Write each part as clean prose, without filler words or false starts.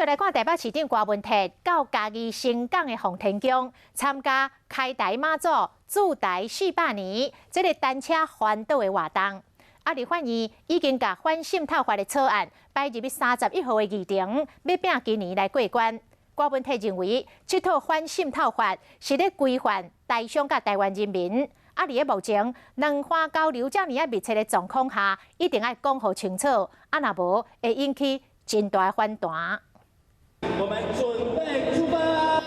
再来看台北市长郭文泰到嘉义新港的奉天宫参加开台妈祖驻台400年这个单车环岛的活动。立法院已经把反渗透法的草案摆入31号的议程，要拼今年来过关。郭文泰认为，这套反渗透法是咧规范台商甲台湾人民。伫咧目前两岸交流这么密切的状况下，一定要讲好清楚，若无会引起真大反弹。我们准备出发。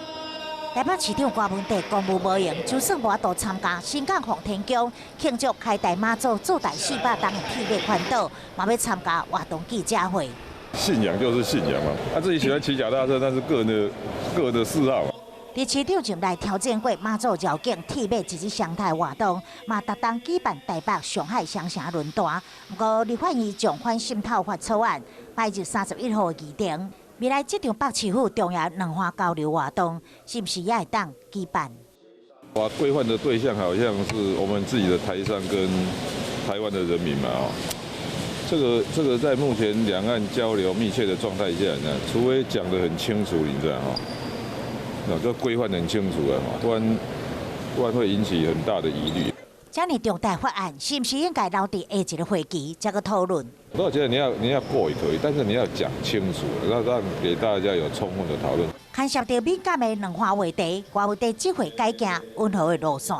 台北市长郭文泰公务无用，就算无法度参加新港奉天宫庆祝开台妈祖驻台400档的铁马环岛，嘛要参加活动记者会。信仰就是信仰嘛，自己喜欢骑脚踏车，那是个人的嗜好。伫市长就来挑战过妈祖绕境铁马一日常态活动，嘛特当举办台北、上海双城论坛。不过立法院将反渗透法草案摆入31号的议程。未来这场北市府重要两岸交流活动，是不是也会当举办？规范的对象好像是我们自己的台商跟台湾的人民嘛，这个在目前两岸交流密切的状态下呢，除非讲得很清楚，你知道哈，这规范很清楚了嘛，不然会引起很大的疑虑。这么重大法案，是不是应该留伫下一个会期再个讨论？我觉得你要过也可以，但是你要讲清楚，让给大家有充分的讨论。牵涉到敏感的两岸话题，我有在这回改行温和的路线。